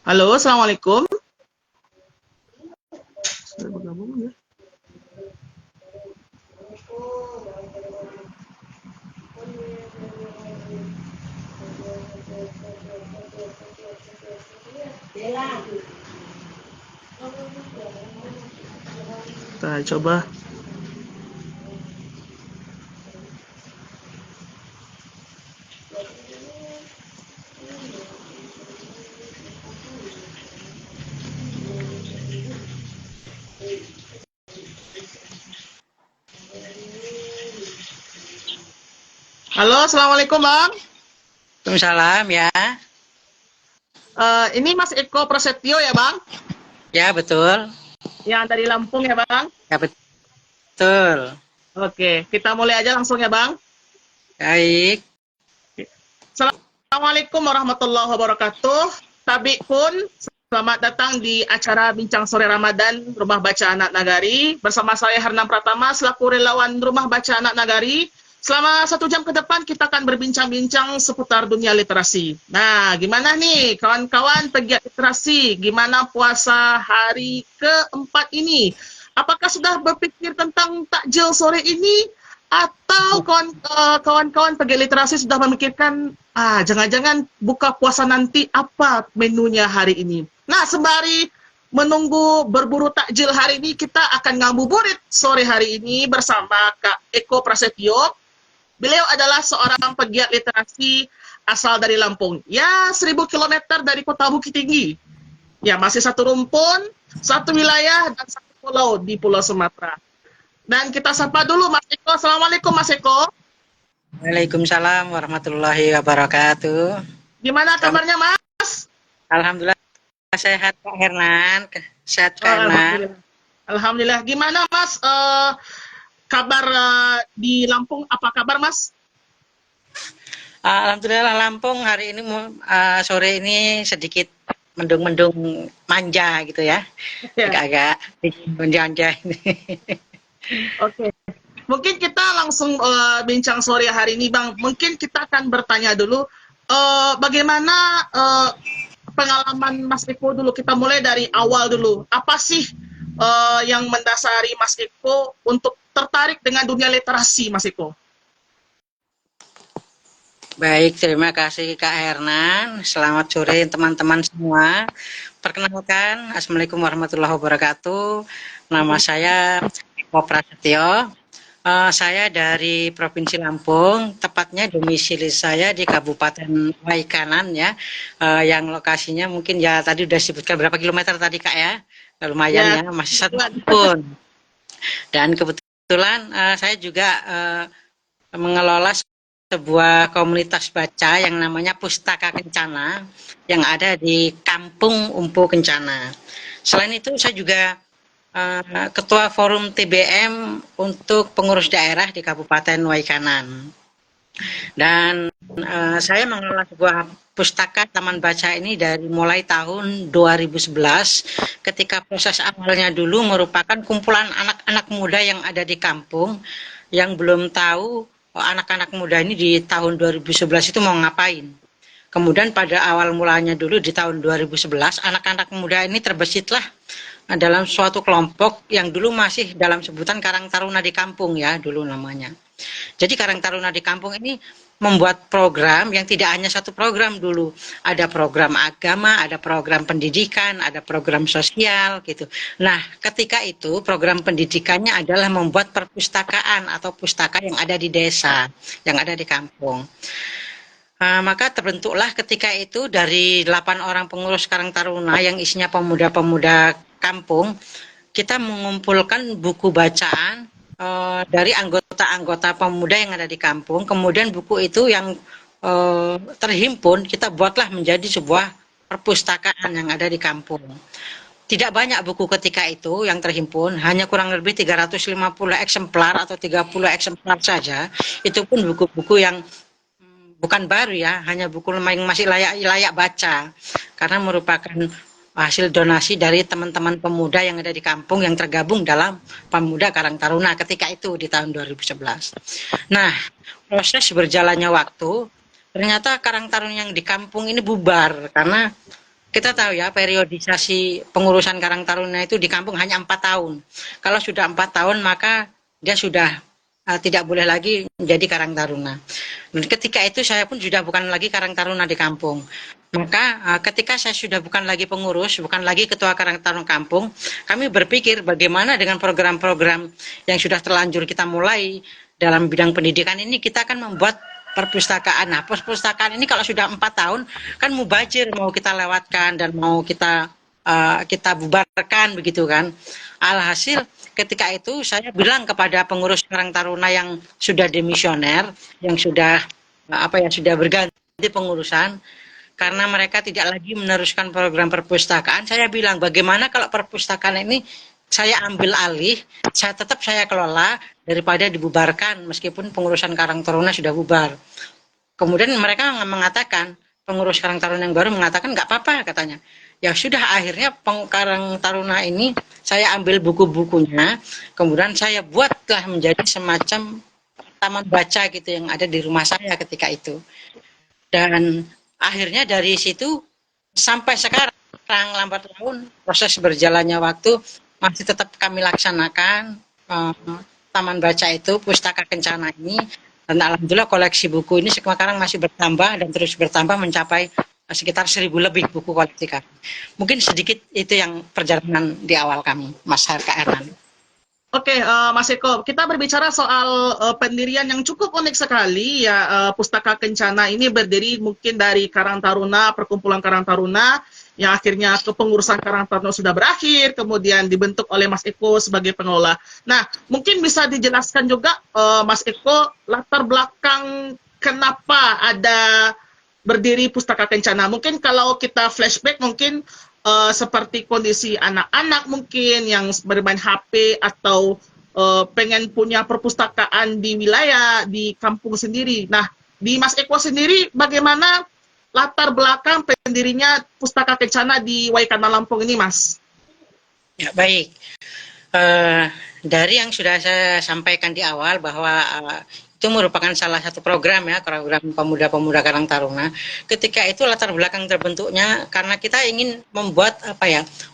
Halo, Assalamualaikum. Sudah bergabung ya? Kita coba. Halo, Assalamualaikum, Bang. Waalaikumsalam ya. Ini Mas Eko Prasetyo ya, Bang? Ya betul. Yang dari Lampung ya, Bang? Ya betul. Oke, kita mulai aja langsung ya, Bang. Baik. Assalamualaikum warahmatullahi wabarakatuh. Tabi pun, selamat datang di acara Bincang Sore Ramadan Rumah Baca Anak Nagari. Bersama saya Hernam Pratama, selaku relawan Rumah Baca Anak Nagari. Selama 1 jam ke depan kita akan berbincang-bincang seputar dunia literasi. Nah, gimana nih kawan-kawan pegiat literasi? Gimana puasa hari keempat ini? Apakah sudah berpikir tentang takjil sore ini? Atau kawan-kawan pegiat literasi sudah memikirkan, jangan-jangan buka puasa nanti apa menunya hari ini? Nah, sembari menunggu berburu takjil hari ini, kita akan ngabuburit sore hari ini bersama Kak Eko Prasetyo. Beliau adalah seorang pegiat literasi asal dari Lampung. Ya, 1000 kilometer dari kota Bukit Tinggi. Ya, masih satu rumpun, satu wilayah, dan satu pulau di Pulau Sumatera. Dan kita sapa dulu Mas Eko. Assalamualaikum Mas Eko. Waalaikumsalam warahmatullahi wabarakatuh. Gimana kabarnya Mas? Alhamdulillah sehat Kak Hernan. Sehat Kak Hernan. Alhamdulillah. Alhamdulillah. Gimana Mas kabar di Lampung? Apa kabar Mas? Alhamdulillah Lampung hari ini sore ini sedikit mendung-mendung manja gitu ya. Ya. Agak-agak manja ini. Oke. Mungkin kita langsung bincang sore hari ini Bang. Mungkin kita akan bertanya dulu bagaimana pengalaman Mas Eko dulu. Kita mulai dari awal dulu. Apa sih yang mendasari Mas Eko untuk tertarik dengan dunia literasi Mas Eko? Baik, terima kasih Kak Hernan. Selamat sore teman-teman semua. Perkenalkan, Assalamualaikum warahmatullahi wabarakatuh. Nama saya Eko Prasetyo. Saya dari Provinsi Lampung, tepatnya domisili saya di Kabupaten Waikanan ya, yang lokasinya mungkin ya tadi udah disebutkan berapa kilometer tadi Kak ya, lumayan ya, masih satu pun. Dan kebetulan saya juga mengelola sebuah komunitas baca yang namanya Pustaka Kencana yang ada di Kampung Umpu Kencana. Selain itu saya juga Ketua Forum TBM untuk pengurus daerah di Kabupaten Waikanan. Dan saya mengelola sebuah pustaka taman baca ini dari mulai tahun 2011 ketika proses awalnya dulu merupakan kumpulan anak-anak muda yang ada di kampung yang belum tahu anak-anak muda ini di tahun 2011 itu mau ngapain. Kemudian pada awal mulanya dulu di tahun 2011 anak-anak muda ini terbesitlah dalam suatu kelompok yang dulu masih dalam sebutan Karang Taruna di Kampung ya dulu namanya. Jadi Karang Taruna di Kampung ini membuat program yang tidak hanya satu program dulu. Ada program agama, ada program pendidikan, ada program sosial gitu. Nah, ketika itu program pendidikannya adalah membuat perpustakaan atau pustaka yang ada di desa, yang ada di kampung. Maka terbentuklah ketika itu dari 8 orang pengurus Karang Taruna yang isinya pemuda-pemuda kampung, kita mengumpulkan buku bacaan dari anggota-anggota pemuda yang ada di kampung. Kemudian buku itu yang terhimpun kita buatlah menjadi sebuah perpustakaan yang ada di kampung. Tidak banyak buku ketika itu yang terhimpun, hanya kurang lebih 350 eksemplar atau 30 eksemplar saja. Itu pun buku-buku yang bukan baru ya, hanya buku yang masih layak baca karena merupakan hasil donasi dari teman-teman pemuda yang ada di kampung yang tergabung dalam Pemuda Karang Taruna ketika itu di tahun 2011. Nah, proses berjalannya waktu, ternyata Karang Taruna yang di kampung ini bubar karena kita tahu ya periodisasi pengurusan Karang Taruna itu di kampung hanya 4 tahun. Kalau sudah 4 tahun maka dia sudah tidak boleh lagi menjadi Karang Taruna. Dan ketika itu saya pun sudah bukan lagi Karang Taruna di kampung. Maka ketika saya sudah bukan lagi pengurus, bukan lagi ketua Karang Taruna kampung, kami berpikir bagaimana dengan program-program yang sudah terlanjur kita mulai dalam bidang pendidikan ini, kita akan membuat perpustakaan. Nah, perpustakaan ini kalau sudah 4 tahun kan mubazir, mau kita lewatkan dan mau kita kita bubarkan begitu kan. Alhasil ketika itu saya bilang kepada pengurus Karang Taruna yang sudah demisioner, yang sudah sudah berganti pengurusan, karena mereka tidak lagi meneruskan program perpustakaan, saya bilang bagaimana kalau perpustakaan ini saya ambil alih, saya kelola daripada dibubarkan meskipun pengurusan Karang Taruna sudah bubar. Kemudian mereka mengatakan, pengurus Karang Taruna yang baru mengatakan nggak apa-apa katanya. Ya sudah, akhirnya Karang Taruna ini saya ambil buku-bukunya, kemudian saya buatlah menjadi semacam taman baca gitu yang ada di rumah saya ketika itu. Dan akhirnya dari situ sampai sekarang lambat laun proses berjalannya waktu masih tetap kami laksanakan taman baca itu, pustaka kencana ini, dan alhamdulillah koleksi buku ini sekarang masih bertambah dan terus bertambah mencapai sekitar 1.000 lebih buku koleksi kami. Mungkin sedikit itu yang perjalanan di awal kami, Mas Hernan. Oke, Mas Eko, kita berbicara soal pendirian yang cukup unik sekali ya. Pustaka Kencana ini berdiri mungkin dari Karang Taruna, perkumpulan Karang Taruna, yang akhirnya kepengurusan Karang Taruna sudah berakhir, kemudian dibentuk oleh Mas Eko sebagai pengelola. Nah, mungkin bisa dijelaskan juga, Mas Eko, latar belakang kenapa ada berdiri Pustaka Kencana. Mungkin kalau kita flashback, mungkin seperti kondisi anak-anak mungkin yang bermain HP atau pengen punya perpustakaan di wilayah, di kampung sendiri. Nah, di Mas Eko sendiri bagaimana latar belakang pendirinya Pustaka Kencana di Waikana Lampung ini, Mas? Ya, baik. Dari yang sudah saya sampaikan di awal bahwa itu merupakan salah satu program ya, program pemuda-pemuda Karang Taruna. Ketika itu latar belakang terbentuknya karena kita ingin membuat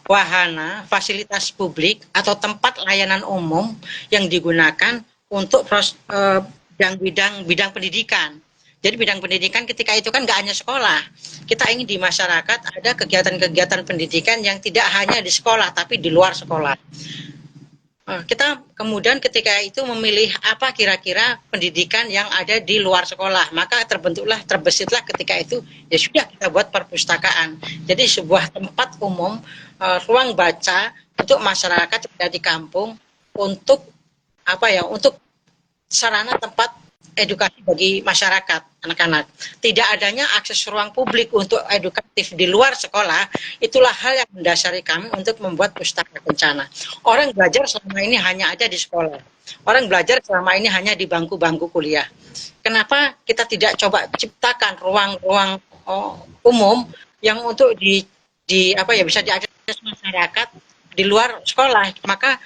wahana, fasilitas publik atau tempat layanan umum yang digunakan untuk bidang pendidikan. Jadi bidang pendidikan ketika itu kan nggak hanya sekolah. Kita ingin di masyarakat ada kegiatan-kegiatan pendidikan yang tidak hanya di sekolah tapi di luar sekolah. Kita kemudian ketika itu memilih apa kira-kira pendidikan yang ada di luar sekolah, maka terbesitlah ketika itu ya sudah kita buat perpustakaan. Jadi sebuah tempat umum, ruang baca untuk masyarakat yang ada di kampung untuk untuk sarana tempat edukasi bagi masyarakat anak-anak. Tidak adanya akses ruang publik untuk edukatif di luar sekolah, itulah hal yang mendasari kami untuk membuat Pustaka Kencana. Orang belajar selama ini hanya ada di sekolah. Orang belajar selama ini hanya di bangku-bangku kuliah. Kenapa kita tidak coba ciptakan ruang-ruang umum yang untuk bisa diakses masyarakat di luar sekolah? Maka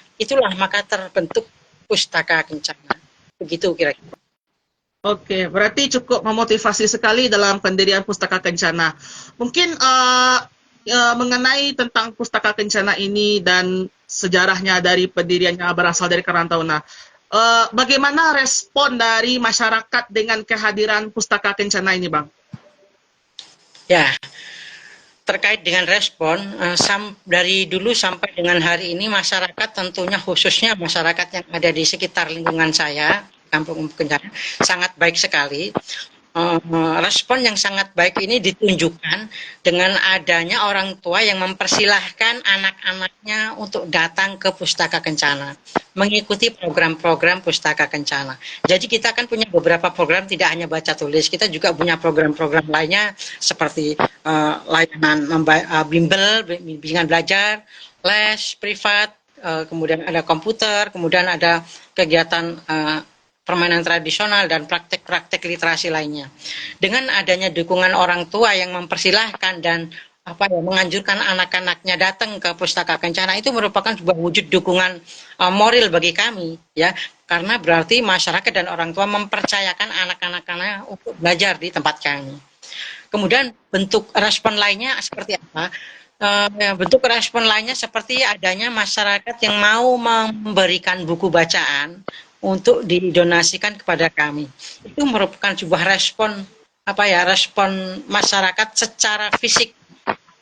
terbentuk Pustaka Kencana. Begitu kira-kira. Oke, berarti cukup memotivasi sekali dalam pendirian Pustaka Kencana. Mungkin mengenai tentang Pustaka Kencana ini dan sejarahnya dari pendiriannya berasal dari Karang Taruna. Bagaimana respon dari masyarakat dengan kehadiran Pustaka Kencana ini, Bang? Ya, terkait dengan respon, dari dulu sampai dengan hari ini masyarakat tentunya khususnya masyarakat yang ada di sekitar lingkungan saya, Kampung Kencana, sangat baik sekali. Respon yang sangat baik ini ditunjukkan dengan adanya orang tua yang mempersilahkan anak-anaknya untuk datang ke Pustaka Kencana, mengikuti program-program Pustaka Kencana. Jadi kita kan punya beberapa program, tidak hanya baca tulis, kita juga punya program-program lainnya seperti layanan bimbel, bimbingan belajar, les privat, kemudian ada komputer, kemudian ada kegiatan permainan tradisional dan praktek-praktek literasi lainnya. Dengan adanya dukungan orang tua yang mempersilahkan dan menganjurkan anak-anaknya datang ke Pustaka Kencana, itu merupakan sebuah wujud dukungan moral bagi kami, ya, karena berarti masyarakat dan orang tua mempercayakan anak-anaknya untuk belajar di tempat kami. Kemudian bentuk respon lainnya seperti apa? Bentuk respon lainnya seperti adanya masyarakat yang mau memberikan buku bacaan untuk didonasikan kepada kami. Itu merupakan sebuah respon respon masyarakat secara fisik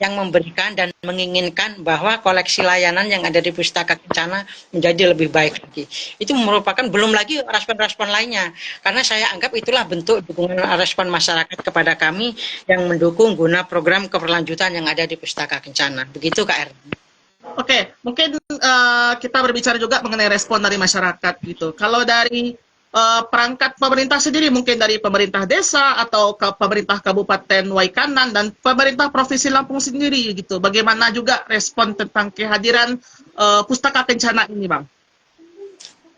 yang memberikan dan menginginkan bahwa koleksi layanan yang ada di Pustaka Kencana menjadi lebih baik lagi. Itu merupakan belum lagi respon-respon lainnya, karena saya anggap itulah bentuk dukungan respon masyarakat kepada kami yang mendukung guna program keberlanjutan yang ada di Pustaka Kencana. Begitu Kak Erna. Oke, mungkin kita berbicara juga mengenai respon dari masyarakat gitu. Kalau dari perangkat pemerintah sendiri, mungkin dari pemerintah desa atau pemerintah Kabupaten Waikanan dan pemerintah Provinsi Lampung sendiri gitu. Bagaimana juga respon tentang kehadiran Pustaka Kencana ini, Bang?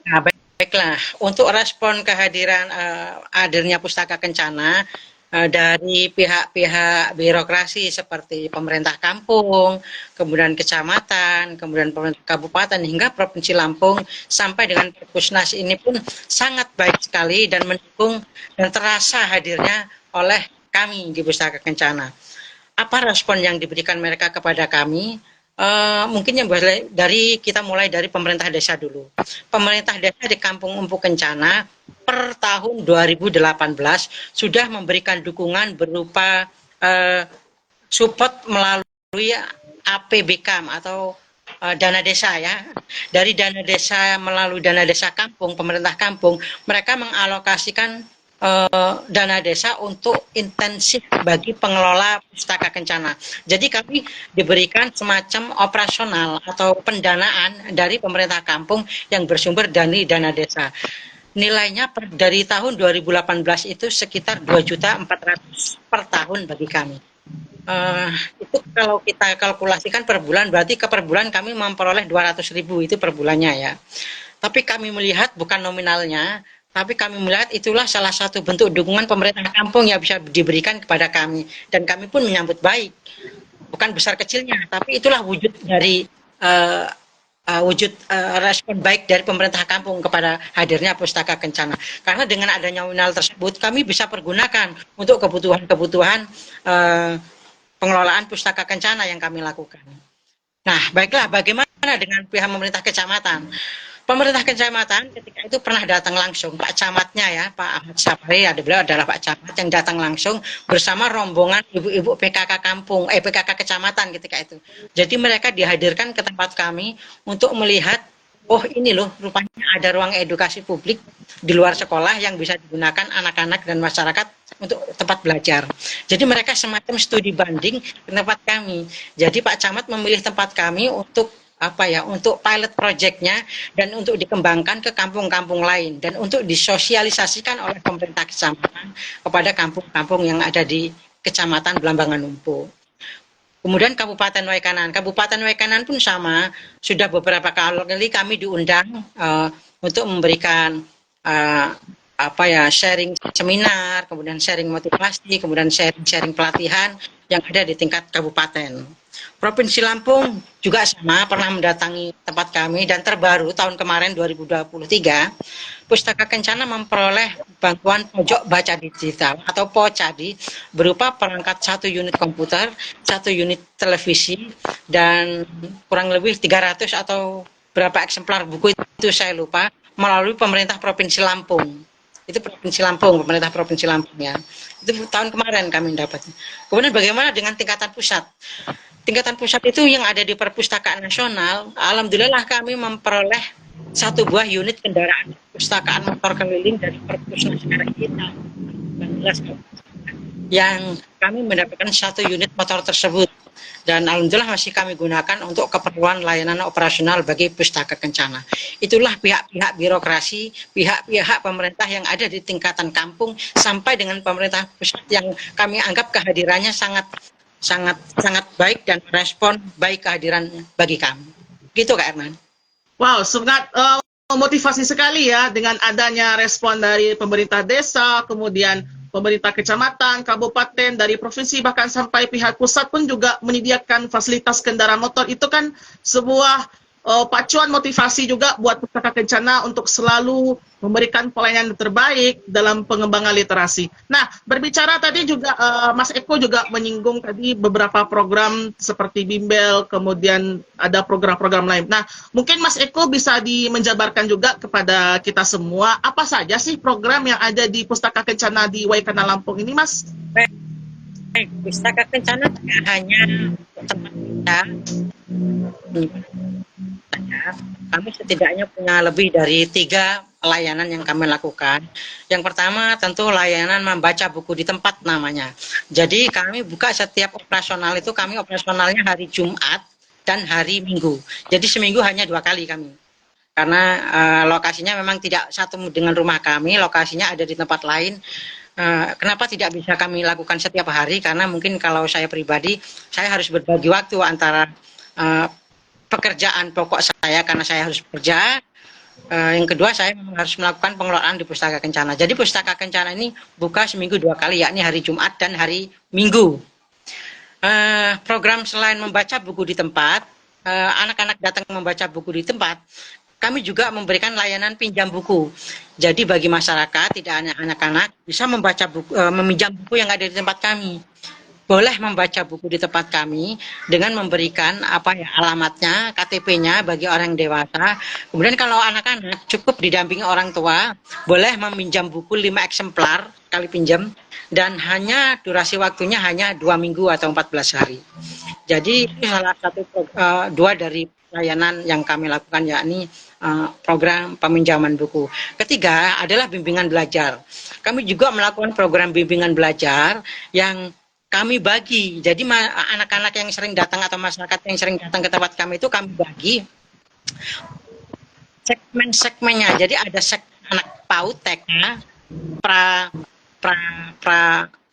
Nah, baiklah. Untuk respon kehadiran hadirnya Pustaka Kencana dari pihak-pihak birokrasi seperti pemerintah kampung, kemudian kecamatan, kemudian pemerintah kabupaten hingga Provinsi Lampung sampai dengan Perpusnas ini pun sangat baik sekali dan mendukung dan terasa hadirnya oleh kami di Pustaka Kencana. Apa respon yang diberikan mereka kepada kami? Mungkin yang kita mulai dari pemerintah desa dulu. Pemerintah desa di Kampung Empu Kencana per tahun 2018 sudah memberikan dukungan berupa support melalui APBKAM atau dana desa ya. Dari dana desa melalui dana desa kampung, pemerintah kampung, mereka mengalokasikan dana desa untuk intensif bagi pengelola Pustaka Kencana. Jadi kami diberikan semacam operasional atau pendanaan dari pemerintah kampung yang bersumber dari dana desa. Nilainya dari tahun 2018 itu sekitar 2.400.000 per tahun bagi kami. Itu kalau kita kalkulasikan per bulan, berarti per bulan kami memperoleh 200.000 itu per bulannya ya. Tapi kami melihat bukan nominalnya, tapi kami melihat itulah salah satu bentuk dukungan pemerintah kampung yang bisa diberikan kepada kami. Dan kami pun menyambut baik. Bukan besar kecilnya, tapi itulah wujud dari respon baik dari pemerintah kampung kepada hadirnya Pustaka Kencana. Karena dengan adanya nominal tersebut, kami bisa pergunakan untuk kebutuhan-kebutuhan pengelolaan Pustaka Kencana yang kami lakukan. Nah, baiklah, bagaimana dengan pihak pemerintah kecamatan? Pemerintah kecamatan ketika itu pernah datang langsung, Pak Camatnya ya, Pak Ahmad Sapri, beliau adalah Pak Camat yang datang langsung bersama rombongan ibu-ibu PKK kampung, PKK kecamatan ketika itu. Jadi mereka dihadirkan ke tempat kami untuk melihat, oh ini loh rupanya ada ruang edukasi publik di luar sekolah yang bisa digunakan anak-anak dan masyarakat untuk tempat belajar. Jadi mereka semacam studi banding ke tempat kami. Jadi Pak Camat memilih tempat kami untuk untuk pilot projectnya dan untuk dikembangkan ke kampung-kampung lain dan untuk disosialisasikan oleh pemerintah kecamatan kepada kampung-kampung yang ada di Kecamatan Blambangan Numpu. Kemudian Kabupaten Waikanan pun sama, sudah beberapa kali kami diundang untuk memberikan sharing seminar, kemudian sharing motivasi, kemudian sharing pelatihan yang ada di tingkat kabupaten. Provinsi Lampung juga sama, pernah mendatangi tempat kami dan terbaru tahun kemarin 2023 Pustaka Kencana memperoleh bantuan pojok baca digital atau POCADI berupa perangkat 1 unit komputer, 1 unit televisi dan kurang lebih 300 atau berapa eksemplar buku itu saya lupa melalui pemerintah Provinsi Lampung. Itu pemerintah Provinsi Lampung ya. Itu tahun kemarin kami dapatnya. Kemudian bagaimana dengan tingkatan pusat? Tingkatan pusat itu yang ada di Perpustakaan Nasional, alhamdulillah kami memperoleh 1 buah unit kendaraan perpustakaan motor keliling dari Perpusnas kita yang kami mendapatkan 1 unit motor tersebut dan alhamdulillah masih kami gunakan untuk keperluan layanan operasional bagi Pustaka Kencana. Itulah pihak-pihak birokrasi, pihak-pihak pemerintah yang ada di tingkatan kampung sampai dengan pemerintah pusat yang kami anggap kehadirannya sangat baik dan respon baik kehadiran bagi kami. Gitu Kak Erman. Wow, sangat motivasi sekali ya dengan adanya respon dari pemerintah desa, kemudian pemerintah kecamatan, kabupaten, dari provinsi, bahkan sampai pihak pusat pun juga menyediakan fasilitas kendaraan motor. Itu kan sebuah pacuan motivasi juga buat Pustaka Kencana untuk selalu memberikan pelayanan terbaik dalam pengembangan literasi. Nah, berbicara tadi juga Mas Eko juga menyinggung tadi beberapa program seperti Bimbel, kemudian ada program-program lain. Nah, mungkin Mas Eko bisa menjabarkan juga kepada kita semua apa saja sih program yang ada di Pustaka Kencana di Waikana Lampung ini, Mas? Baik, Pustaka Kencana tidak hanya tempat kita, kami setidaknya punya lebih dari 3 layanan yang kami lakukan. Yang pertama tentu layanan membaca buku di tempat namanya. Jadi kami buka setiap operasional itu, kami operasionalnya hari Jumat dan hari Minggu. Jadi seminggu hanya 2 kali kami. Karena lokasinya memang tidak satu dengan rumah kami, lokasinya ada di tempat lain. Kenapa tidak bisa kami lakukan setiap hari? Karena mungkin kalau saya pribadi, saya harus berbagi waktu antara pekerjaan pokok saya karena saya harus bekerja. Yang kedua, saya memang harus melakukan pengelolaan di Pustaka Kencana. Jadi Pustaka Kencana ini buka seminggu 2 kali, yakni hari Jumat dan hari Minggu. Program selain membaca buku di tempat, anak-anak datang membaca buku di tempat, kami juga memberikan layanan pinjam buku. Jadi bagi masyarakat, tidak hanya anak-anak, bisa membaca buku, meminjam buku yang ada di tempat kami. Boleh membaca buku di tempat kami dengan memberikan alamatnya, KTP-nya bagi orang dewasa. Kemudian kalau anak-anak cukup didampingi orang tua, boleh meminjam buku 5 eksemplar kali pinjam, dan hanya durasi waktunya hanya 2 minggu atau 14 hari. Jadi ini salah satu 2 dari layanan yang kami lakukan, yakni program peminjaman buku. Ketiga adalah bimbingan belajar. Kami juga melakukan program bimbingan belajar yang kami bagi. Jadi anak-anak yang sering datang atau masyarakat yang sering datang ke tempat kami itu kami bagi segmen-segmennya. Jadi ada segmen anak PAUD, TK,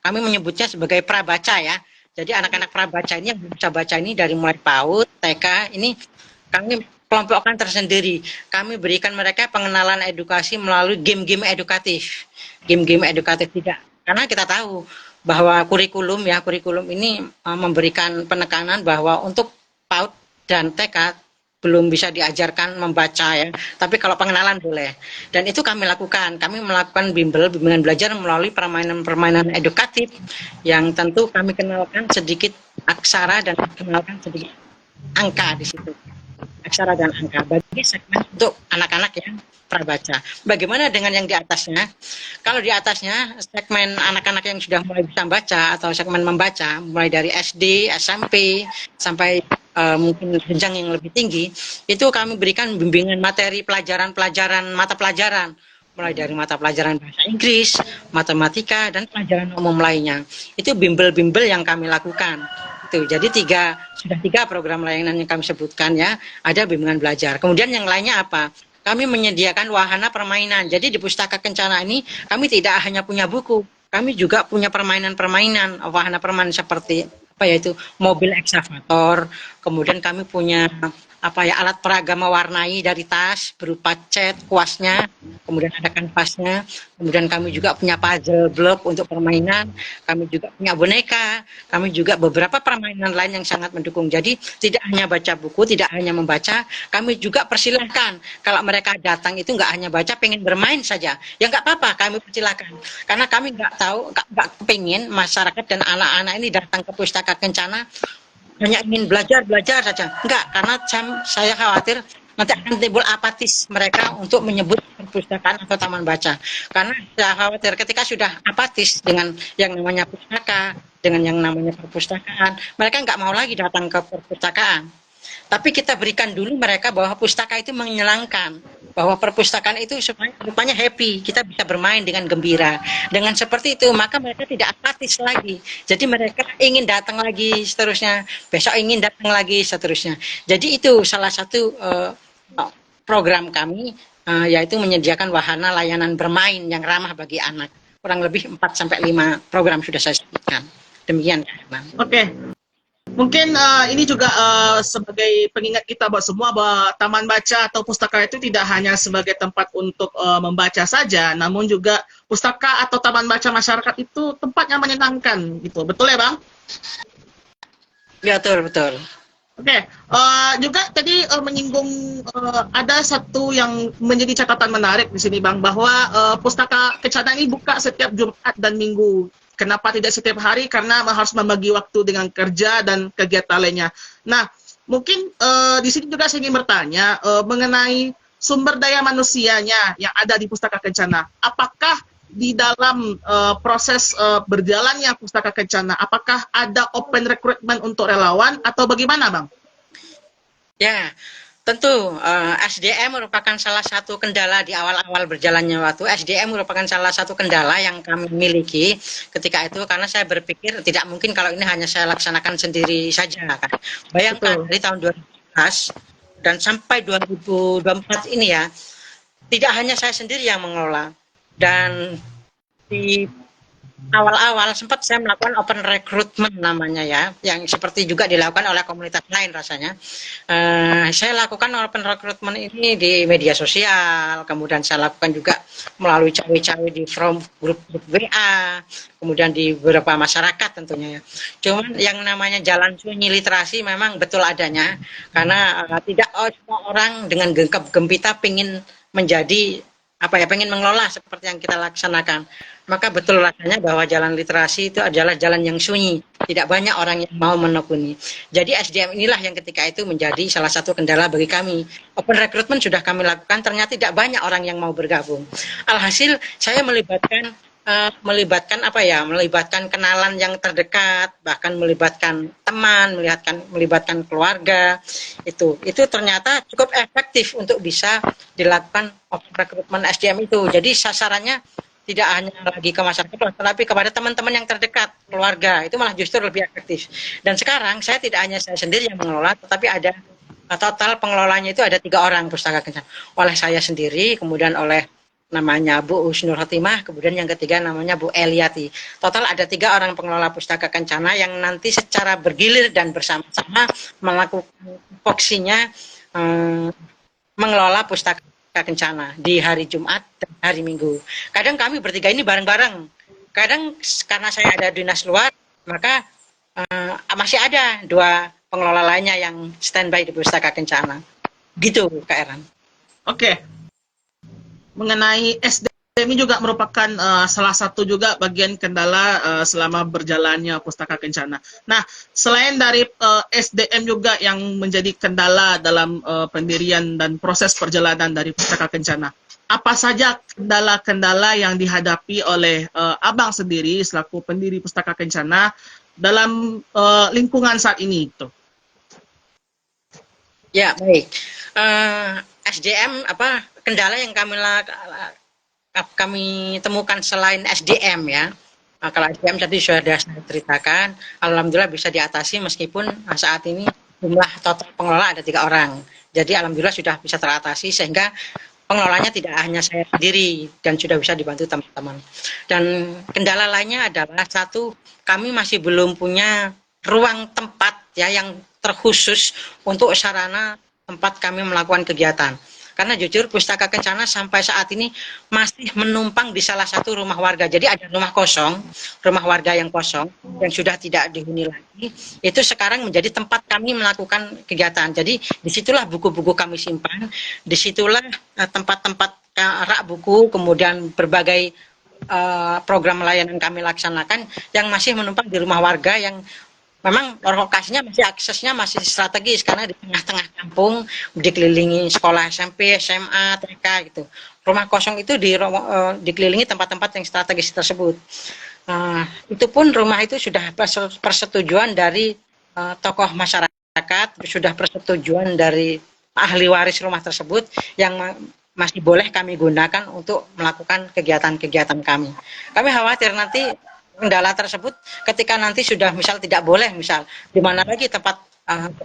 kami menyebutnya sebagai prabaca ya. Jadi anak-anak prabaca ini yang bisa baca ini dari mulai PAUD, TK, ini kami kelompokkan tersendiri. Kami berikan mereka pengenalan edukasi melalui game-game edukatif. Game-game edukatif tidak. Karena kita tahu bahwa kurikulum ini memberikan penekanan bahwa untuk PAUD dan TK belum bisa diajarkan membaca ya, tapi kalau pengenalan boleh. Dan itu kami lakukan. Kami melakukan bimbingan belajar melalui permainan-permainan edukatif yang tentu kami kenalkan sedikit aksara dan kenalkan sedikit angka di situ. Aksara dan angka bagi segmen untuk anak-anak yang prabaca. Bagaimana dengan yang di atasnya? Kalau di atasnya segmen anak-anak yang sudah mulai bisa membaca atau segmen membaca mulai dari SD, SMP sampai mungkin jenjang yang lebih tinggi, itu kami berikan bimbingan materi pelajaran mata pelajaran mulai dari mata pelajaran bahasa Inggris, matematika, dan pelajaran umum lainnya. Itu bimbel-bimbel yang kami lakukan. Jadi sudah tiga program layanan yang kami sebutkan ya, ada bimbingan belajar. Kemudian yang lainnya apa? Kami menyediakan wahana permainan. Jadi di Pustaka Kencana ini kami tidak hanya punya buku, kami juga punya permainan-permainan, wahana permainan seperti yaitu mobil eksavator. Kemudian kami punya alat peraga mewarnai dari tas berupa cat, kuasnya, kemudian ada kanvasnya. Kemudian kami juga punya puzzle block untuk permainan, kami juga punya boneka, kami juga beberapa permainan lain yang sangat mendukung. Jadi tidak hanya baca buku, tidak hanya membaca, kami juga persilahkan kalau mereka datang itu nggak hanya baca, pengen bermain saja, ya nggak apa-apa, kami persilahkan. Karena kami nggak nggak pengen masyarakat dan anak-anak ini datang ke Pustaka Kencana hanya ingin belajar saja. Enggak, karena saya khawatir nanti akan timbul apatis mereka untuk menyebut perpustakaan atau taman baca. Karena saya khawatir ketika sudah apatis dengan yang namanya pustaka, dengan yang namanya perpustakaan, mereka nggak mau lagi datang ke perpustakaan. Tapi kita berikan dulu mereka bahwa pustaka itu menyenangkan, bahwa perpustakaan itu supaya rupanya happy, kita bisa bermain dengan gembira. Dengan seperti itu, maka mereka tidak apatis lagi. Jadi mereka ingin datang lagi seterusnya, besok ingin datang lagi seterusnya. Jadi itu salah satu program kami, yaitu menyediakan wahana layanan bermain yang ramah bagi anak. Kurang lebih 4-5 program sudah saya sebutkan. Demikian. Oke. Mungkin ini juga sebagai pengingat kita buat semua bahwa taman baca atau pustaka itu tidak hanya sebagai tempat untuk membaca saja, namun juga pustaka atau taman baca masyarakat itu tempat yang menyenangkan gitu. Betul ya, Bang? Ya, betul. Oke, juga tadi menyinggung ada satu yang menjadi catatan menarik di sini Bang, bahwa Pustaka Kencana ini buka setiap Jumat dan Minggu. Kenapa tidak setiap hari? Karena harus membagi waktu dengan kerja dan kegiatan lainnya. Nah, mungkin di sini juga saya ingin bertanya mengenai sumber daya manusianya yang ada di Pustaka Kencana. Apakah di dalam proses berjalannya Pustaka Kencana, apakah ada open recruitment untuk relawan atau bagaimana, Bang? Ya, tentu SDM merupakan salah satu kendala di awal-awal berjalannya waktu. SDM merupakan salah satu kendala yang kami miliki ketika itu karena saya berpikir tidak mungkin kalau ini hanya saya laksanakan sendiri saja kan. Bayangkan Betul. dari tahun 2014 dan sampai 2024 ini ya, tidak hanya saya sendiri yang mengelola dan di awal-awal sempat saya melakukan open recruitment namanya ya, yang seperti juga dilakukan oleh komunitas lain rasanya. Saya lakukan open recruitment ini di media sosial, kemudian saya lakukan juga melalui cawe-cawe di from grup-grup WA, kemudian di beberapa masyarakat tentunya ya. Cuman yang namanya jalan sunyi literasi memang betul adanya, karena tidak semua orang dengan gegap gempita pengen menjadi pengen mengelola seperti yang kita laksanakan. Maka betul rasanya bahwa jalan literasi itu adalah jalan yang sunyi, tidak banyak orang yang mau menekuni. Jadi SDM inilah yang ketika itu menjadi salah satu kendala bagi kami. Open recruitment sudah kami lakukan, ternyata tidak banyak orang yang mau bergabung. Alhasil saya melibatkan melibatkan kenalan yang terdekat, bahkan melibatkan teman, melibatkan keluarga. Itu ternyata cukup efektif untuk bisa dilakukan open recruitment SDM itu. Jadi sasarannya tidak hanya lagi ke masyarakat, tetapi kepada teman-teman yang terdekat, keluarga, itu malah justru lebih efektif. Dan sekarang saya tidak hanya saya sendiri yang mengelola, tetapi ada total pengelolanya itu ada 3 orang Pustaka Kencana. Oleh saya sendiri, kemudian oleh namanya Bu Husnul Khotimah, kemudian yang ketiga namanya Bu Eliati. Total ada 3 orang pengelola Pustaka Kencana yang nanti secara bergilir dan bersama-sama melakukan voksinya mengelola Pustaka Kencana di hari Jumat dan hari Minggu. Kadang kami bertiga ini bareng-bareng. Kadang karena saya ada dinas luar, maka masih ada 2 pengelola lainnya yang standby di Pustaka Kencana. Gitu, Kak Eran. Oke, mengenai SDM ini juga merupakan salah satu juga bagian kendala selama berjalannya Pustaka Kencana. Nah, selain dari SDM juga yang menjadi kendala dalam pendirian dan proses perjalanan dari Pustaka Kencana, apa saja kendala-kendala yang dihadapi oleh Abang sendiri selaku pendiri Pustaka Kencana dalam lingkungan saat ini? Tuh. Ya, baik. SDM kendala yang kami temukan selain SDM ya. Kalau SDM tadi sudah saya ceritakan, alhamdulillah bisa diatasi meskipun saat ini jumlah total pengelola ada 3 orang. Jadi alhamdulillah sudah bisa teratasi sehingga pengelolanya tidak hanya saya sendiri dan sudah bisa dibantu teman-teman. Dan kendala lainnya adalah satu, kami masih belum punya ruang tempat ya yang terkhusus untuk sarana tempat kami melakukan kegiatan. Karena jujur Pustaka Kencana sampai saat ini masih menumpang di salah satu rumah warga. Jadi ada rumah warga yang kosong, yang sudah tidak dihuni lagi. Itu sekarang menjadi tempat kami melakukan kegiatan. Jadi disitulah buku-buku kami simpan, disitulah tempat-tempat rak buku, kemudian berbagai program layanan kami laksanakan yang masih menumpang di rumah warga yang memang lokasinya aksesnya masih strategis karena di tengah-tengah kampung, dikelilingi sekolah SMP, SMA, TK gitu. Rumah kosong itu dikelilingi tempat-tempat yang strategis tersebut. Itu pun rumah itu sudah persetujuan dari tokoh masyarakat, sudah persetujuan dari ahli waris rumah tersebut yang masih boleh kami gunakan untuk melakukan kegiatan-kegiatan kami. Kami khawatir nanti kendala tersebut ketika nanti sudah tidak boleh di mana lagi tempat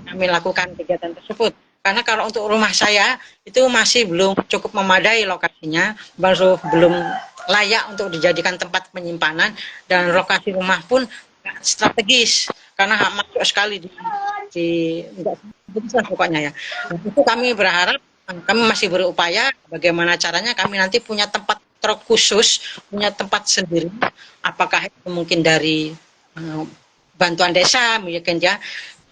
kami lakukan kegiatan tersebut. Karena kalau untuk rumah saya itu masih belum cukup memadai lokasinya, belum layak untuk dijadikan tempat penyimpanan dan lokasi rumah pun strategis karena masuk sekali enggak bisa pokoknya ya. Itu kami berharap kami masih berupaya bagaimana caranya kami nanti punya tempat terkhusus, punya tempat sendiri, apakah itu mungkin dari bantuan desa mungkin ya,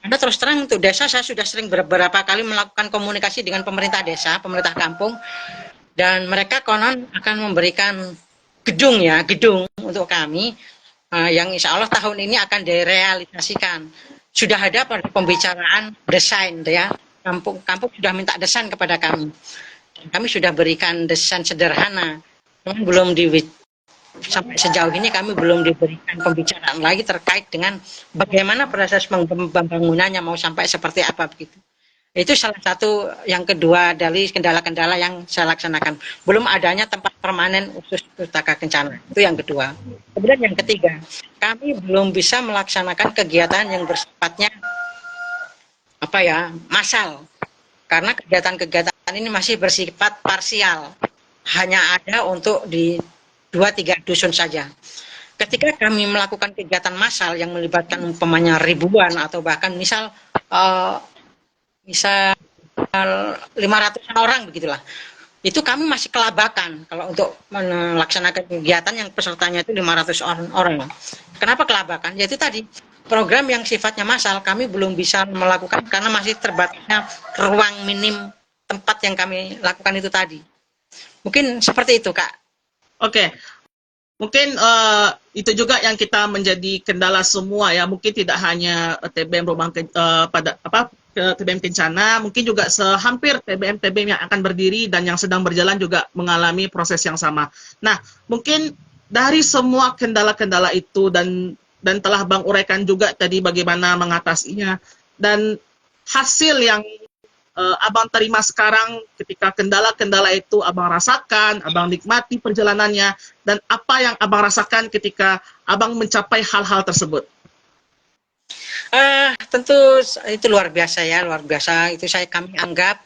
Karena terus terang untuk desa saya sudah sering beberapa kali melakukan komunikasi dengan pemerintah desa, pemerintah kampung, dan mereka konon akan memberikan gedung untuk kami yang insya Allah tahun ini akan direalisasikan. Sudah ada pembicaraan desain ya, kampung sudah minta desain kepada kami. Kami sudah berikan desain sederhana, namun belum sampai sejauh ini kami belum diberikan pembicaraan lagi terkait dengan bagaimana proses pembangunannya mau sampai seperti apa begitu. Itu salah satu. Yang kedua dari kendala-kendala yang saya laksanakan. Belum adanya tempat permanen khusus pustaka kencana. Itu yang kedua. Kemudian yang ketiga, kami belum bisa melaksanakan kegiatan yang bersifatnya massal. Karena kegiatan-kegiatan ini masih bersifat parsial. Hanya ada untuk di 2-3 dusun saja. Ketika kami melakukan kegiatan massal yang melibatkan umpamanya ribuan atau bahkan misal 500 orang begitulah. Itu kami masih kelabakan kalau untuk melaksanakan kegiatan yang pesertanya itu 500 orang. Kenapa kelabakan? Yaitu tadi program yang sifatnya massal kami belum bisa melakukan karena masih terbatasnya ruang minim tempat yang kami lakukan itu tadi. Mungkin seperti itu, Kak. Oke. Mungkin itu juga yang kita menjadi kendala semua ya. Mungkin tidak hanya TBM TBM Kencana, mungkin juga hampir TBM-TBM yang akan berdiri dan yang sedang berjalan juga mengalami proses yang sama. Nah, mungkin dari semua kendala-kendala itu dan telah Bang uraikan juga tadi bagaimana mengatasinya dan hasil yang Abang terima sekarang ketika kendala-kendala itu Abang rasakan, Abang nikmati perjalanannya, dan apa yang Abang rasakan ketika Abang mencapai hal-hal tersebut? Tentu itu luar biasa ya, luar biasa. Itu kami anggap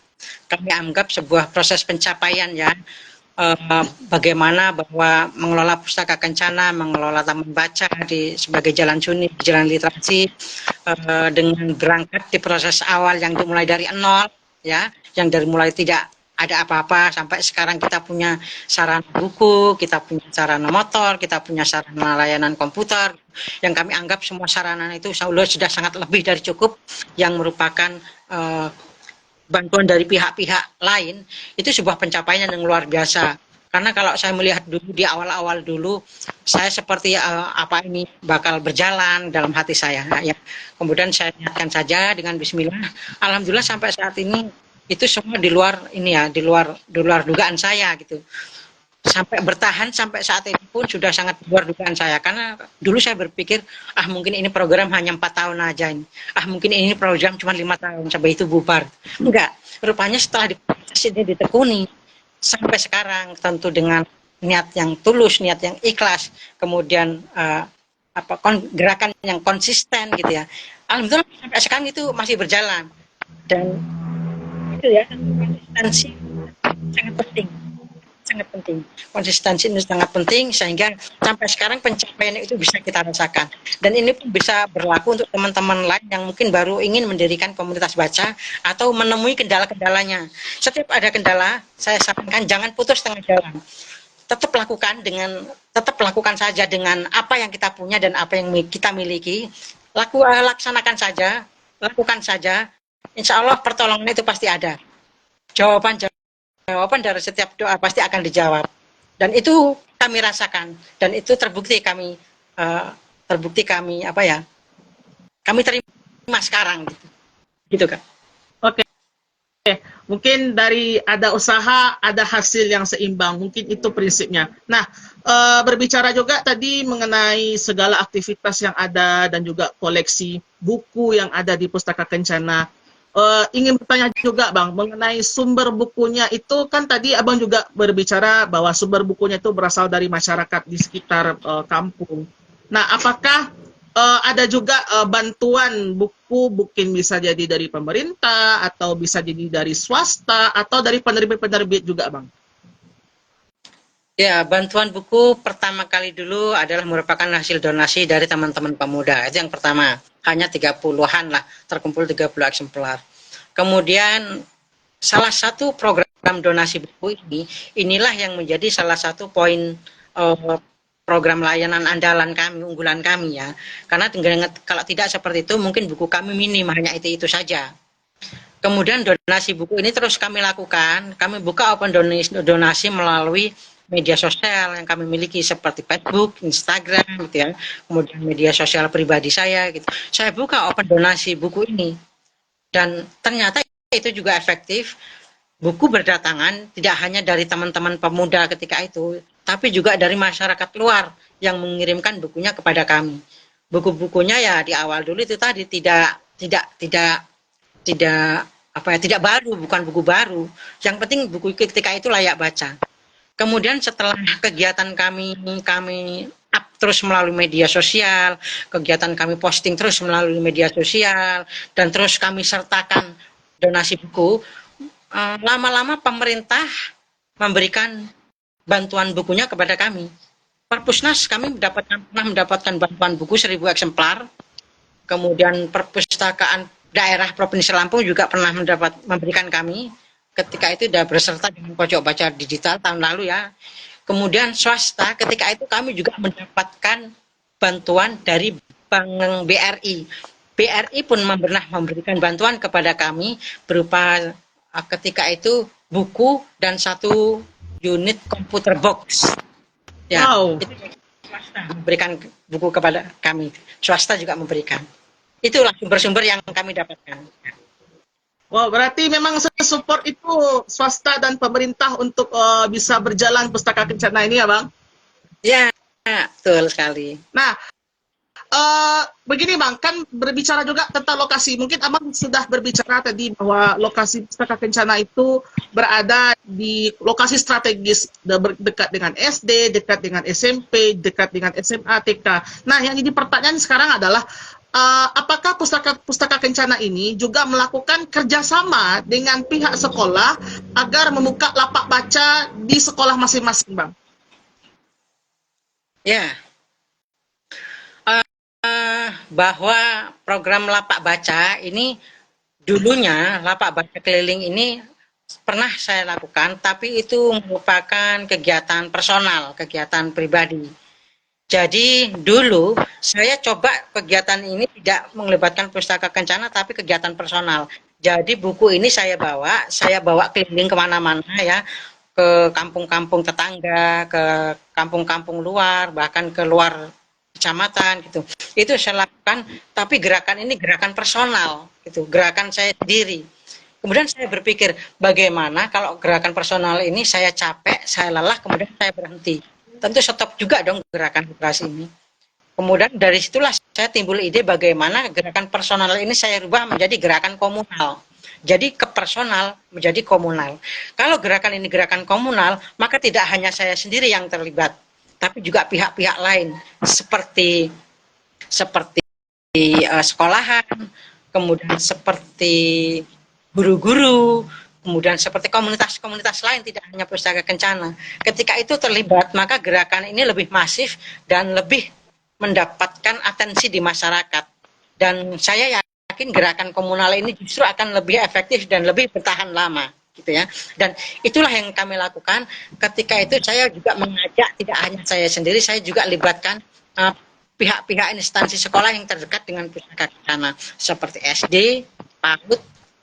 sebuah proses pencapaian ya. Bagaimana bahwa mengelola pustaka kencana, mengelola taman baca sebagai jalan sunyi, jalan literasi, dengan berangkat di proses awal yang dimulai dari nol ya, yang dari mulai tidak ada apa-apa sampai sekarang kita punya sarana buku, kita punya sarana motor, kita punya sarana layanan komputer, yang kami anggap semua sarana itu sudah sangat lebih dari cukup, yang merupakan bantuan dari pihak-pihak lain. Itu sebuah pencapaian yang luar biasa. Karena kalau saya melihat dulu di awal-awal dulu, saya seperti apa ini bakal berjalan dalam hati saya ya. Kemudian saya niatkan saja dengan bismillah. Alhamdulillah sampai saat ini itu semua di luar dugaan saya gitu. Sampai bertahan sampai saat ini pun sudah sangat di luar dugaan saya, karena dulu saya berpikir mungkin ini program hanya 4 tahun aja ini, mungkin ini program cuma 5 tahun sampai itu bubar. Enggak, rupanya setelah ini ditekuni sampai sekarang, tentu dengan niat yang tulus, niat yang ikhlas, kemudian gerakan yang konsisten gitu ya. Alhamdulillah sampai sekarang itu masih berjalan, dan itu ya, konsistensi sangat penting. Konsistensi ini sangat penting sehingga sampai sekarang pencapaian itu bisa kita rasakan, dan ini pun bisa berlaku untuk teman-teman lain yang mungkin baru ingin mendirikan komunitas baca atau menemui kendala-kendalanya. Setiap ada kendala, saya sarankan jangan putus tengah jalan, tetap lakukan saja dengan apa yang kita punya dan apa yang kita miliki. Laksanakan saja, lakukan saja, insya Allah pertolongan itu pasti ada. Jawaban dari setiap doa pasti akan dijawab, dan itu kami rasakan, dan itu terbukti kami kami terima sekarang gitu Kak. Oke. Mungkin dari ada usaha ada hasil yang seimbang, mungkin itu prinsipnya. Nah, berbicara juga tadi mengenai segala aktivitas yang ada dan juga koleksi buku yang ada di Pustaka Kencana. Ingin bertanya juga Bang mengenai sumber bukunya itu, kan tadi Abang juga berbicara bahwa sumber bukunya itu berasal dari masyarakat di sekitar kampung. Nah, apakah ada juga bantuan buku, mungkin bisa jadi dari pemerintah atau bisa jadi dari swasta atau dari penerbit-penerbit juga Bang? Ya, bantuan buku pertama kali dulu adalah merupakan hasil donasi dari teman-teman pemuda. Itu yang pertama. Hanya 30-an lah, terkumpul 30 eksemplar. Kemudian salah satu program donasi buku inilah yang menjadi salah satu poin program layanan andalan kami, unggulan kami ya. Karena kalau tidak seperti itu mungkin buku kami minim, hanya itu saja. Kemudian donasi buku ini terus kami lakukan, kami buka open donasi melalui media sosial yang kami miliki seperti Facebook, Instagram gitu ya. Kemudian media sosial pribadi saya gitu. Saya buka open donasi buku ini. Dan ternyata itu juga efektif. Buku berdatangan tidak hanya dari teman-teman pemuda ketika itu, tapi juga dari masyarakat luar yang mengirimkan bukunya kepada kami. Buku-bukunya ya di awal dulu itu tadi tidak baru, bukan buku baru. Yang penting buku ketika itu layak baca. Kemudian setelah kegiatan kami up terus melalui media sosial, kegiatan kami posting terus melalui media sosial, dan terus kami sertakan donasi buku, lama-lama pemerintah memberikan bantuan bukunya kepada kami. Perpusnas kami pernah mendapatkan bantuan buku 1000 eksemplar, kemudian perpustakaan daerah Provinsi Lampung juga pernah memberikan kami, ketika itu sudah berserta dengan pojok baca digital tahun lalu ya. Kemudian swasta ketika itu kami juga mendapatkan bantuan dari Bank BRI. BRI pun pernah memberikan bantuan kepada kami berupa ketika itu buku dan 1 unit komputer box. Ya, Wow. itu swasta memberikan buku kepada kami. Swasta juga memberikan. Itulah sumber-sumber yang kami dapatkan. Wow, berarti memang support itu swasta dan pemerintah untuk bisa berjalan Pustaka Kencana ini ya, Bang? Ya, betul sekali. Nah, begini Bang, kan berbicara juga tentang lokasi. Mungkin Abang sudah berbicara tadi bahwa lokasi Pustaka Kencana itu berada di lokasi strategis, dekat dengan SD, dekat dengan SMP, dekat dengan SMA, TK. Nah, yang jadi pertanyaan sekarang adalah apakah Pustaka Kencana ini juga melakukan kerjasama dengan pihak sekolah agar membuka lapak baca di sekolah masing-masing, Bang? Ya, bahwa program lapak baca ini dulunya lapak baca keliling ini pernah saya lakukan, tapi itu merupakan kegiatan personal, kegiatan pribadi. Jadi dulu saya coba kegiatan ini tidak melibatkan Pustaka Kencana, tapi kegiatan personal. Jadi buku ini saya bawa keliling kemana-mana ya, ke kampung-kampung tetangga, ke kampung-kampung luar, bahkan ke luar kecamatan gitu. Itu saya lakukan, tapi gerakan ini gerakan personal, gitu, gerakan saya sendiri. Kemudian saya berpikir, bagaimana kalau gerakan personal ini saya capek, saya lelah, kemudian saya berhenti. Tentu stop juga dong gerakan literasi ini. Kemudian dari situlah saya timbul ide bagaimana gerakan personal ini saya rubah menjadi gerakan komunal. Jadi kepersonal menjadi komunal. Kalau gerakan ini gerakan komunal, maka tidak hanya saya sendiri yang terlibat, tapi juga pihak-pihak lain seperti sekolahan, kemudian seperti guru-guru, kemudian seperti komunitas-komunitas lain, tidak hanya Pustaka Kencana. Ketika itu terlibat, maka gerakan ini lebih masif dan lebih mendapatkan atensi di masyarakat. Dan saya yakin gerakan komunal ini justru akan lebih efektif dan lebih bertahan lama, gitu ya. Dan itulah yang kami lakukan. Ketika itu saya juga mengajak, tidak hanya saya sendiri, saya juga libatkan pihak-pihak instansi sekolah yang terdekat dengan Pustaka Kencana, seperti SD, PAUD,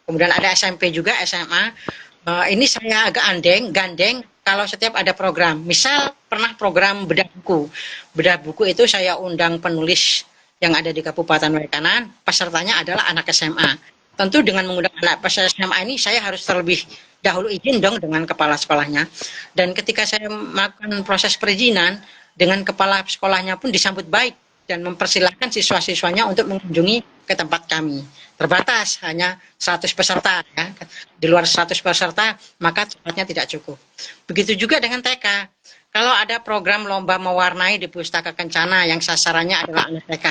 kemudian ada SMP juga, SMA. Ini saya agak gandeng kalau setiap ada program. Misal pernah program bedah buku. Bedah buku itu saya undang penulis yang ada di Kabupaten Waikanan, pesertanya adalah anak SMA. Tentu dengan mengundang anak peserta SMA ini saya harus terlebih dahulu izin dong dengan kepala sekolahnya. Dan ketika saya melakukan proses perizinan, dengan kepala sekolahnya pun disambut baik dan mempersilahkan siswa-siswanya untuk mengunjungi ke tempat kami. Terbatas hanya 100 peserta ya. Di luar 100 peserta maka tempatnya tidak cukup. Begitu juga dengan TK. Kalau ada program lomba mewarnai di Pustaka Kencana yang sasarannya adalah anak TK,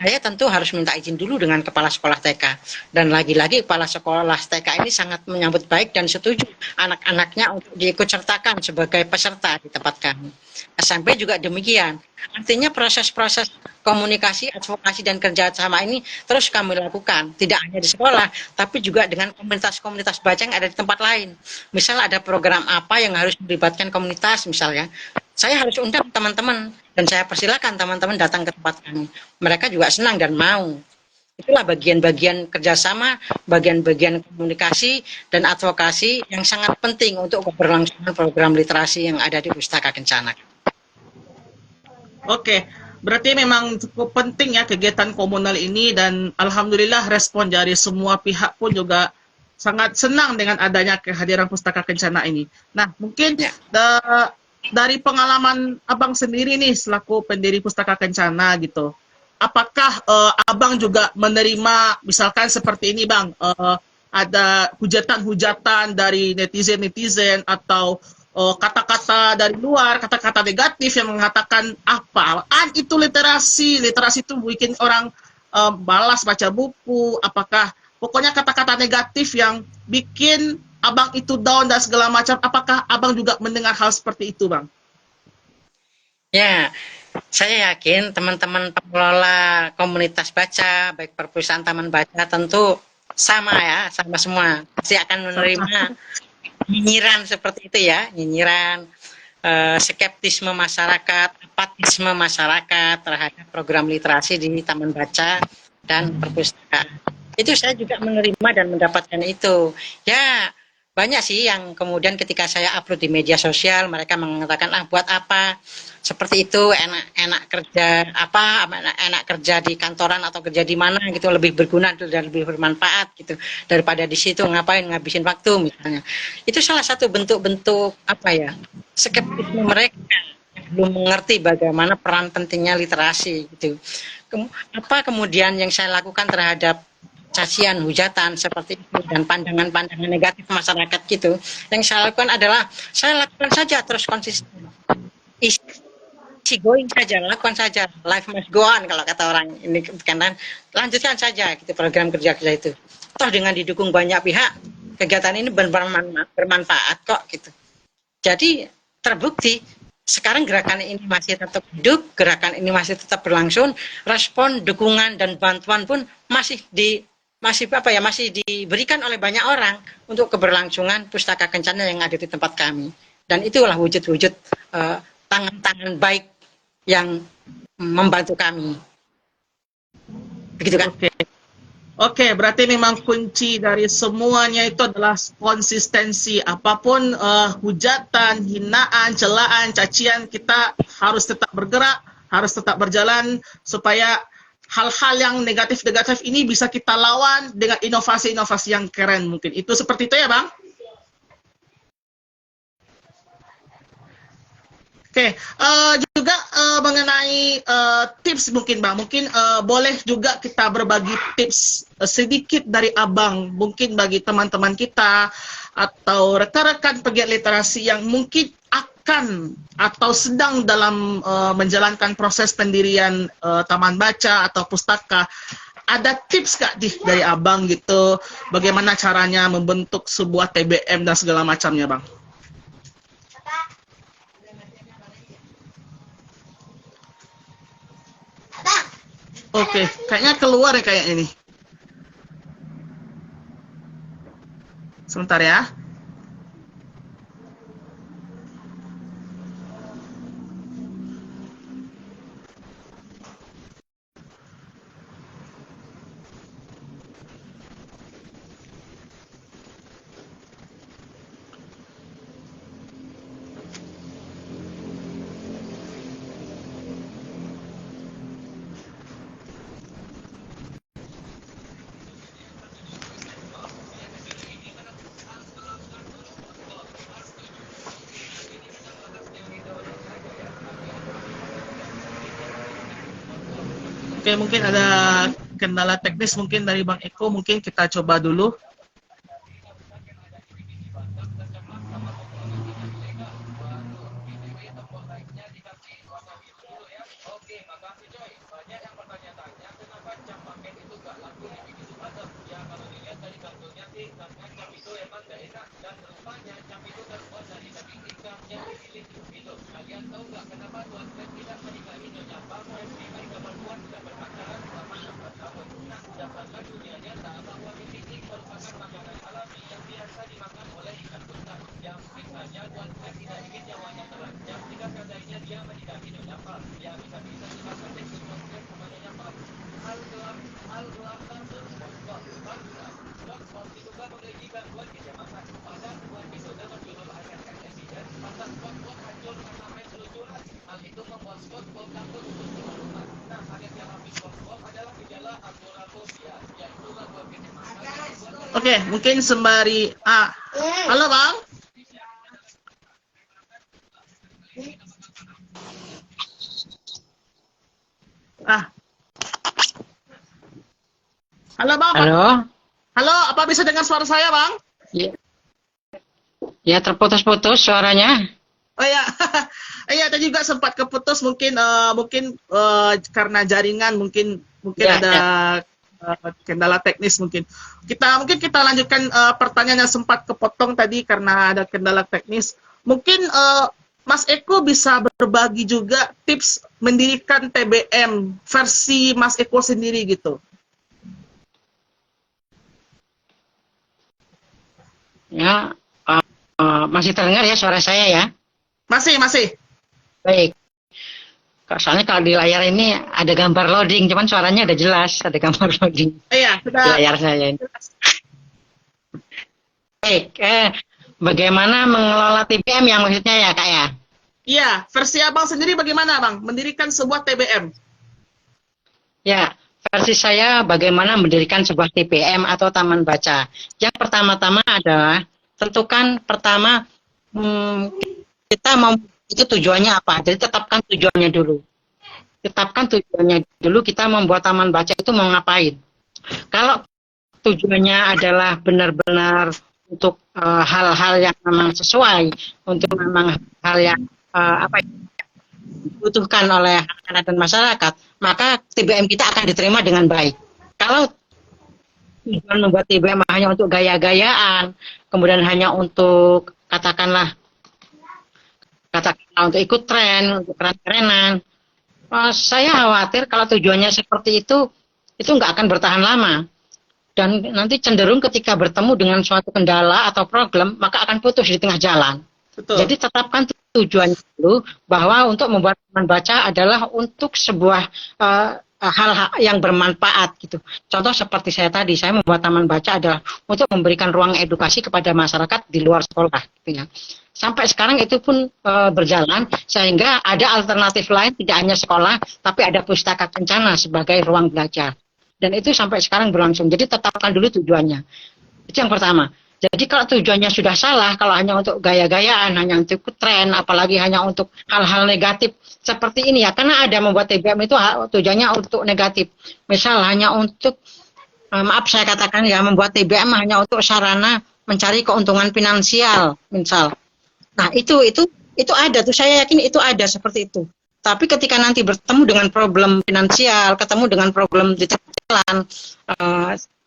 saya tentu harus minta izin dulu dengan kepala sekolah TK. Dan lagi-lagi kepala sekolah TK ini sangat menyambut baik dan setuju anak-anaknya untuk diikut sertakan sebagai peserta di tempat kami. SMP juga demikian. Artinya proses-proses komunikasi, advokasi, dan kerjasama ini terus kami lakukan. Tidak hanya di sekolah, tapi juga dengan komunitas-komunitas baca yang ada di tempat lain. Misal ada program apa yang harus melibatkan komunitas misalnya. saya harus undang teman-teman dan saya persilakan teman-teman datang ke tempat kami. Mereka juga senang dan mau. Itulah bagian-bagian kerjasama, bagian-bagian komunikasi dan advokasi yang sangat penting untuk keberlangsungan program literasi yang ada di Pustaka Kencana. Oke, berarti memang cukup penting ya kegiatan komunal ini dan alhamdulillah respon dari semua pihak pun juga sangat senang dengan adanya kehadiran Pustaka Kencana ini. Nah, mungkin Ya. dari pengalaman Abang sendiri nih selaku pendiri Pustaka Kencana gitu. Apakah Abang juga menerima misalkan seperti ini Bang, ada hujatan-hujatan dari netizen-netizen atau kata-kata dari luar, kata-kata negatif yang mengatakan apaan itu literasi itu bikin orang balas baca buku, apakah pokoknya kata-kata negatif yang bikin abang itu down dan segala macam, apakah abang juga mendengar hal seperti itu bang? Ya, saya yakin teman-teman pengelola komunitas baca, baik perpustakaan taman baca tentu sama ya, sama semua. Pasti akan menerima nyinyiran seperti itu ya, nyinyiran, skeptisme masyarakat, apatisme masyarakat terhadap program literasi di taman baca dan perpustakaan. Itu saya juga menerima dan mendapatkan itu. Ya, banyak sih yang kemudian ketika saya upload di media sosial mereka mengatakan buat apa seperti itu, enak kerja apa, enak kerja di kantoran atau kerja di mana gitu, lebih berguna dan lebih bermanfaat gitu daripada di situ ngapain ngabisin waktu misalnya. Itu salah satu bentuk-bentuk apa ya, skeptisme mereka belum mengerti bagaimana peran pentingnya literasi gitu. Apa kemudian yang saya lakukan terhadap cacian, hujatan seperti itu dan pandangan-pandangan negatif masyarakat gitu, yang saya lakukan adalah saya lakukan saja terus konsisten, easy going saja, lakukan saja, life must go on kalau kata orang ini kan, lanjutkan saja gitu program kerja itu. Toh dengan didukung banyak pihak kegiatan ini bermanfaat kok gitu. Jadi terbukti sekarang gerakan ini masih tetap hidup, gerakan ini masih tetap berlangsung, respon, dukungan dan bantuan pun masih diberikan oleh banyak orang untuk keberlangsungan Pustaka Kencana yang ada di tempat kami. Dan itulah wujud-wujud tangan-tangan baik yang membantu kami. Begitu kan? Oke, berarti memang kunci dari semuanya itu adalah konsistensi. Apapun hujatan, hinaan, celaan, cacian, kita harus tetap bergerak, harus tetap berjalan supaya hal-hal yang negatif-negatif ini bisa kita lawan dengan inovasi-inovasi yang keren mungkin. Itu seperti itu ya, Bang? Oke, juga mengenai tips mungkin Bang, mungkin boleh juga kita berbagi tips sedikit dari Abang, mungkin bagi teman-teman kita atau rekan-rekan pegiat literasi yang mungkin akan atau sedang dalam menjalankan proses pendirian taman baca atau pustaka. Ada tips gak dari Abang gitu, bagaimana caranya membentuk sebuah TBM dan segala macamnya Bang? Oke, kayaknya keluar ya kayak ini. Sebentar ya. Oke, mungkin ada kendala teknis mungkin dari Bang Eko, mungkin kita coba dulu. Oke, mungkin sembari halo Bang. Ah, halo Bang. Halo? Halo, apa bisa dengar suara saya, Bang? Ya, ya terputus-putus suaranya. Oh ya, iya tadi juga sempat keputus mungkin karena jaringan mungkin Ya, ada ya. kendala teknis mungkin. Kita lanjutkan pertanyaan yang sempat kepotong tadi karena ada kendala teknis. Mungkin Mas Eko bisa berbagi juga tips mendirikan TBM versi Mas Eko sendiri gitu. Ya, masih terdengar ya suara saya ya? Masih. Baik. Soalnya kalau di layar ini ada gambar loading, cuman suaranya udah jelas, ada gambar loading Iya, di layar saya ini. Baik, bagaimana mengelola TBM yang maksudnya ya Kak ya? Iya, versi Abang sendiri bagaimana, Bang? Mendirikan sebuah TBM. Ya, versi saya bagaimana mendirikan sebuah TBM atau taman baca. Yang pertama-tama adalah tentukan pertama kita mau itu tujuannya apa. Jadi tetapkan tujuannya dulu. Tetapkan tujuannya dulu, kita membuat taman baca itu mau ngapain. Kalau tujuannya adalah benar-benar untuk hal-hal yang memang sesuai, untuk memang hal yang dibutuhkan oleh anak dan masyarakat, maka TBM kita akan diterima dengan baik. Kalau tujuan membuat TBM hanya untuk gaya-gayaan, kemudian hanya untuk katakanlah untuk ikut tren, untuk keren-kerenan, saya khawatir kalau tujuannya seperti itu nggak akan bertahan lama. Dan nanti cenderung ketika bertemu dengan suatu kendala atau problem, maka akan putus di tengah jalan. Betul. Jadi tetapkan tujuan dulu bahwa untuk membuat taman baca adalah untuk sebuah hal yang bermanfaat gitu. Contoh seperti saya tadi, saya membuat taman baca adalah untuk memberikan ruang edukasi kepada masyarakat di luar sekolah gitu ya. Sampai sekarang itu pun berjalan sehingga ada alternatif lain, tidak hanya sekolah tapi ada pustaka kencana sebagai ruang belajar. Dan itu sampai sekarang berlangsung. Jadi tetapkan dulu tujuannya. Itu yang pertama. Jadi kalau tujuannya sudah salah, kalau hanya untuk gaya-gayaan, hanya untuk tren, apalagi hanya untuk hal-hal negatif seperti ini ya, karena ada membuat TBM itu tujuannya untuk negatif. Misal hanya untuk, maaf saya katakan ya, membuat TBM hanya untuk sarana mencari keuntungan finansial, misal. Nah itu ada tuh, saya yakin itu ada seperti itu. Tapi ketika nanti bertemu dengan problem finansial, ketemu dengan problem di jalan,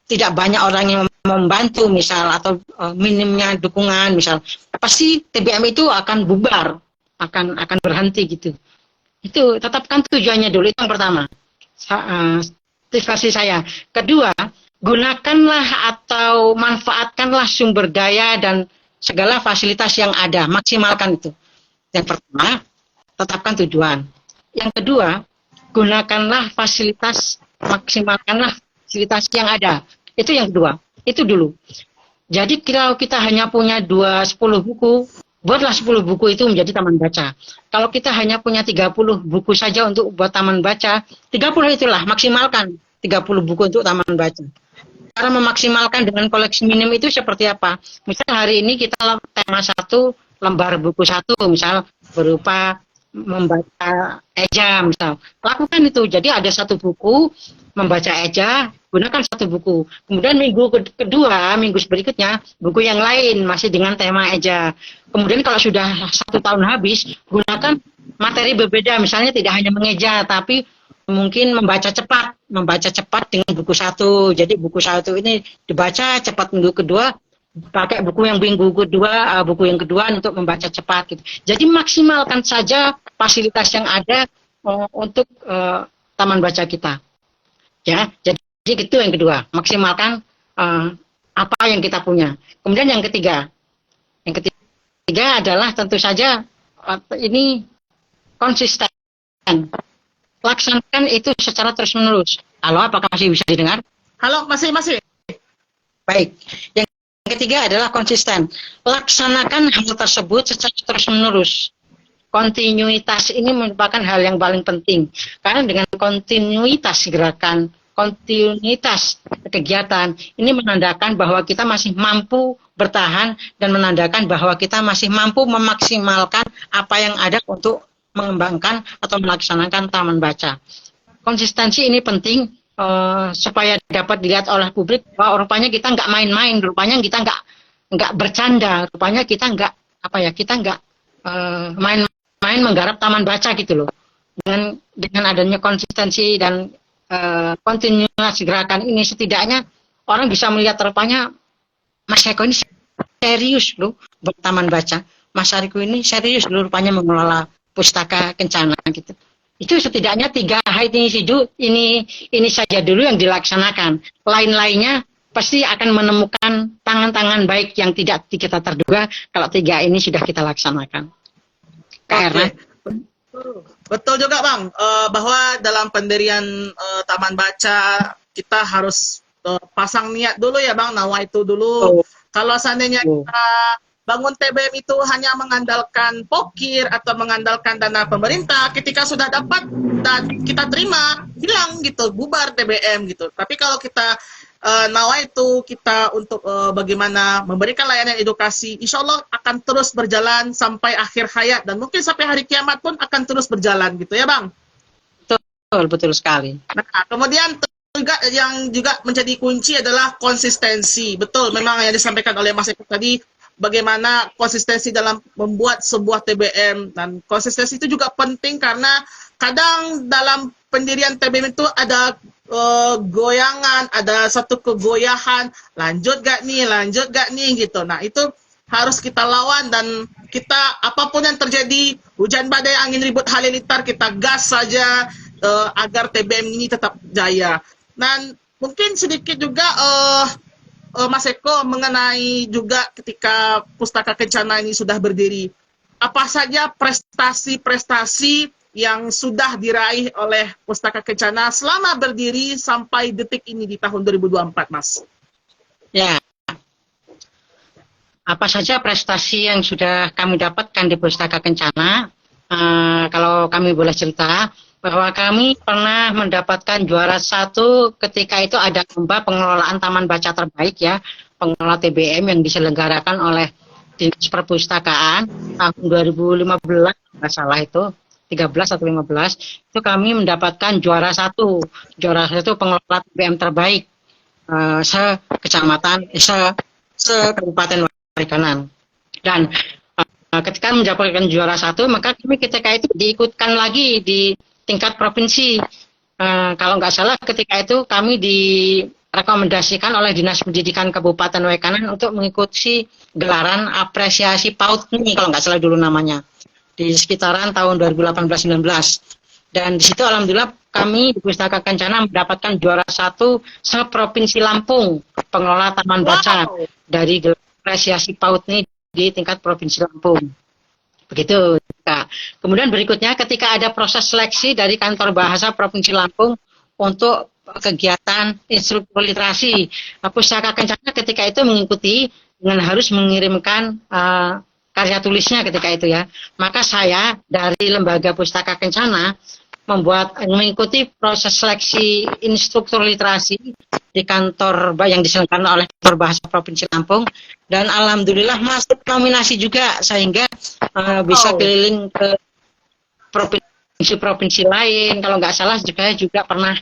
tidak banyak orang yang membantu misal, atau minimnya dukungan misal, pasti TBM itu akan bubar, akan berhenti gitu. Itu tetapkan tujuannya dulu, itu yang pertama. Motivasi saya. Kedua, gunakanlah atau manfaatkanlah sumber daya dan segala fasilitas yang ada, maksimalkan itu. Yang pertama, tetapkan tujuan. Yang kedua, gunakanlah fasilitas, maksimalkanlah fasilitas yang ada. Itu yang kedua. Itu dulu. Jadi kalau kita hanya punya 10 buku, buatlah 10 buku itu menjadi taman baca. Kalau kita hanya punya 30 buku saja untuk buat taman baca, 30 itulah, maksimalkan 30 buku untuk taman baca. Cara memaksimalkan dengan koleksi minim itu seperti apa? Misal hari ini kita tema 1, lembar buku 1, misal berupa membaca eja misal. Lakukan itu. Jadi ada 1 buku membaca eja, gunakan 1 buku. Kemudian minggu kedua, minggu berikutnya, buku yang lain masih dengan tema eja. Kemudian kalau sudah 1 tahun habis, gunakan materi berbeda. Misalnya tidak hanya mengeja, tapi mungkin membaca cepat dengan buku 1. Jadi buku 1 ini dibaca cepat, minggu kedua pakai buku yang kedua untuk membaca cepat gitu. Jadi maksimalkan saja fasilitas yang ada untuk taman baca kita. Ya, jadi itu yang kedua, maksimalkan apa yang kita punya. Kemudian yang ketiga adalah tentu saja ini konsisten. Laksanakan itu secara terus-menerus. Halo, apakah masih bisa didengar? Halo, masih. Baik. Yang ketiga adalah konsisten. Laksanakan hal tersebut secara terus-menerus. Kontinuitas ini merupakan hal yang paling penting. Karena dengan kontinuitas gerakan kontinuitas kegiatan. Ini menandakan bahwa kita masih mampu bertahan dan menandakan bahwa kita masih mampu memaksimalkan apa yang ada untuk mengembangkan atau melaksanakan taman baca. Konsistensi ini penting supaya dapat dilihat oleh publik bahwa rupanya kita nggak main-main, rupanya kita nggak bercanda, rupanya kita nggak main-main menggarap taman baca gitu loh. Dengan adanya konsistensi dan kontinuasi gerakan ini, setidaknya orang bisa melihat rupanya Mas Eko ini serius loh bertaman baca. Mas Eko ini serius loh rupanya mengelola pustaka kencana gitu. Itu setidaknya 3 hal ini saja dulu yang dilaksanakan. Lain-lainnya pasti akan menemukan tangan-tangan baik yang tidak kita terduga kalau 3 ini sudah kita laksanakan. Karena betul juga Bang, bahwa dalam pendirian Taman Baca kita harus pasang niat dulu ya Bang, nawaitu dulu. Kalau seandainya kita bangun TBM itu hanya mengandalkan pokir atau mengandalkan dana pemerintah, ketika sudah dapat dan kita terima, hilang gitu, bubar TBM gitu. Tapi kalau kita nawaitu kita untuk bagaimana memberikan layanan edukasi, insya Allah akan terus berjalan sampai akhir hayat dan mungkin sampai hari kiamat pun akan terus berjalan gitu ya Bang. Betul sekali. Nah, kemudian juga yang juga menjadi kunci adalah konsistensi. Betul, memang yang disampaikan oleh Mas Eko tadi, bagaimana konsistensi dalam membuat sebuah TBM, dan konsistensi itu juga penting karena kadang dalam pendirian TBM itu ada goyangan, ada satu kegoyahan, lanjut gak nih gitu. Nah itu harus kita lawan dan kita apapun yang terjadi, hujan badai angin ribut halilintar, kita gas saja agar TBM ini tetap jaya. Dan mungkin sedikit juga Mas Eko mengenai juga ketika Pustaka Kencana ini sudah berdiri, apa saja prestasi-prestasi yang sudah diraih oleh Pustaka Kencana selama berdiri sampai detik ini di tahun 2024, Mas? Ya, apa saja prestasi yang sudah kami dapatkan di Pustaka Kencana? Kalau kami boleh cerita, bahwa kami pernah mendapatkan juara 1 ketika itu ada lomba pengelolaan taman baca terbaik ya, pengelola TBM yang diselenggarakan oleh Dinas Perpustakaan tahun 2015, nggak salah itu 13 atau 15, itu kami mendapatkan juara 1 pengelola TBM terbaik se-Kabupaten Warikanan. Dan ketika mendapatkan juara 1, maka kami ketika itu diikutkan lagi di tingkat provinsi. Kalau nggak salah ketika itu kami direkomendasikan oleh Dinas Pendidikan Kabupaten Waikanan untuk mengikuti gelaran apresiasi PAUD ini, kalau nggak salah dulu namanya, di sekitaran tahun 2018-19. Dan di situ alhamdulillah kami di Pustaka Kencana mendapatkan juara 1 se-Provinsi Lampung pengelola taman baca dari gelaran apresiasi PAUD ini di tingkat Provinsi Lampung. Begitu, Kak. Kemudian berikutnya ketika ada proses seleksi dari Kantor Bahasa Provinsi Lampung untuk kegiatan instruktur literasi, Pustaka Kencana ketika itu mengikuti dengan harus mengirimkan karya tulisnya ketika itu ya. Maka saya dari Lembaga Pustaka Kencana mengikuti proses seleksi instruktur literasi di kantor yang diselenggarakan oleh Kantor Bahasa Provinsi Lampung, dan alhamdulillah masuk nominasi juga sehingga bisa keliling ke provinsi-provinsi lain. Kalau nggak salah juga pernah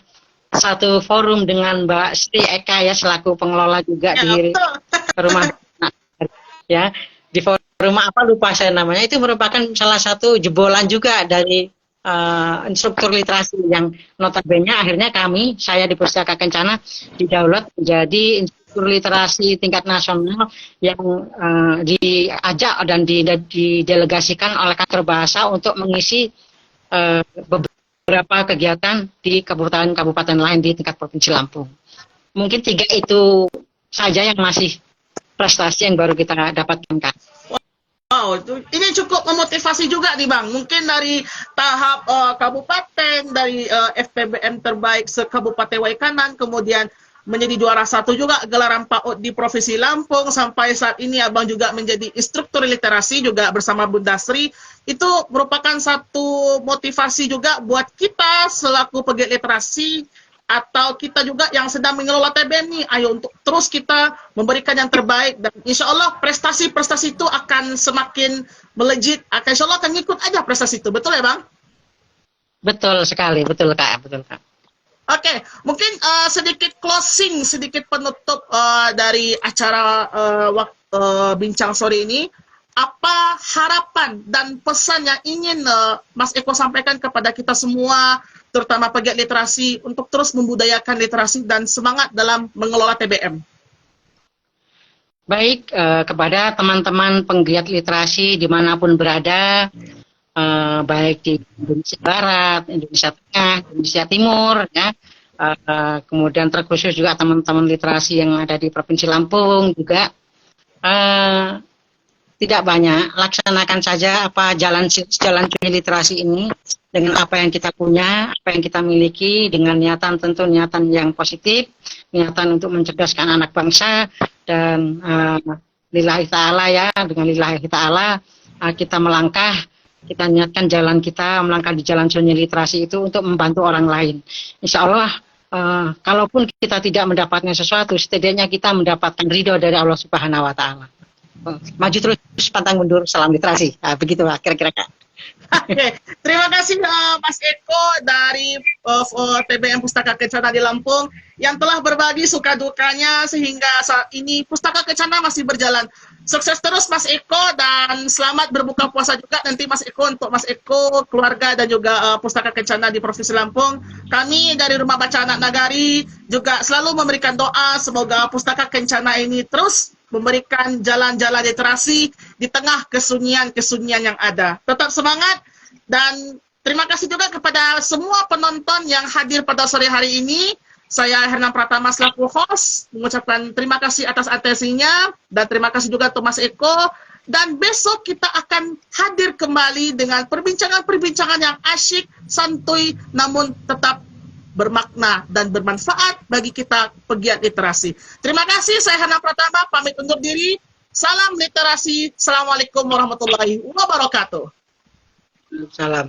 satu forum dengan Mbak Sri Eka ya, selaku pengelola juga di rumah ya, di forum apa lupa saya namanya, itu merupakan salah satu jebolan juga dari instruktur literasi yang notabene akhirnya saya di Pustaka Kencana didaulat menjadi instruktur literasi tingkat nasional yang diajak dan didelegasikan oleh Kantor Bahasa untuk mengisi beberapa kegiatan di kabupaten lain di tingkat Provinsi Lampung. Mungkin 3 itu saja yang masih prestasi yang baru kita dapatkan, Kak. Wow, ini cukup memotivasi juga nih Bang. Mungkin dari tahap kabupaten, dari FPBM terbaik se-Kabupaten Waikanan, kemudian menjadi juara 1 juga gelaran PAUD di Provinsi Lampung, sampai saat ini Abang juga menjadi instruktur literasi juga bersama Bunda Sri. Itu merupakan satu motivasi juga buat kita selaku pegiat literasi atau kita juga yang sedang mengelola TBM nih, ayo untuk terus kita memberikan yang terbaik, dan insya Allah prestasi-prestasi itu akan semakin melejit, insya Allah akan ngikut aja prestasi itu, betul ya Bang? Betul sekali, betul Kak, betul Kak. Oke, mungkin sedikit closing, sedikit penutup dari acara bincang sore ini. Apa harapan dan pesan yang ingin Mas Eko sampaikan kepada kita semua, terutama pegiat literasi, untuk terus membudayakan literasi dan semangat dalam mengelola TBM? Baik, kepada teman-teman penggiat literasi dimanapun berada, baik di Indonesia Barat, Indonesia Tengah, Indonesia Timur, ya, kemudian terkhusus juga teman-teman literasi yang ada di Provinsi Lampung juga, tidak banyak, laksanakan saja apa jalan literasi ini dengan apa yang kita punya, apa yang kita miliki, dengan niatan, tentu niatan yang positif, niatan untuk mencerdaskan anak bangsa, dan lillahi ta'ala, ya, dengan lillahi ta'ala kita melangkah, kita niatkan jalan kita melangkah di jalan sunyi literasi itu untuk membantu orang lain. Insya Allah, kalaupun kita tidak mendapatkan sesuatu, setidaknya kita mendapatkan ridho dari Allah Subhanahu Wa Taala. Maju terus, pantang mundur, salam literasi. Begitu lah kira-kira Kak. Oke, terima kasih Mas Eko dari TBM Pustaka Kencana di Lampung yang telah berbagi suka dukanya sehingga saat ini Pustaka Kencana masih berjalan. Sukses terus Mas Eko, dan selamat berbuka puasa juga nanti Mas Eko, untuk Mas Eko, keluarga, dan juga Pustaka Kencana di Provinsi Lampung. Kami dari Rumah Baca Anak Nagari juga selalu memberikan doa semoga Pustaka Kencana ini terus memberikan jalan-jalan literasi di tengah kesunyian-kesunyian yang ada. Tetap semangat, dan terima kasih juga kepada semua penonton yang hadir pada sore hari ini. Saya Hernan Pratama selaku host mengucapkan terima kasih atas atensinya, dan terima kasih juga untuk Mas Eko. Dan besok kita akan hadir kembali dengan perbincangan-perbincangan yang asyik, santuy, namun tetap bermakna dan bermanfaat bagi kita pegiat literasi. Terima kasih, saya Hernan Pratama pamit undur diri. Salam literasi. Assalamualaikum warahmatullahi wabarakatuh. Salam.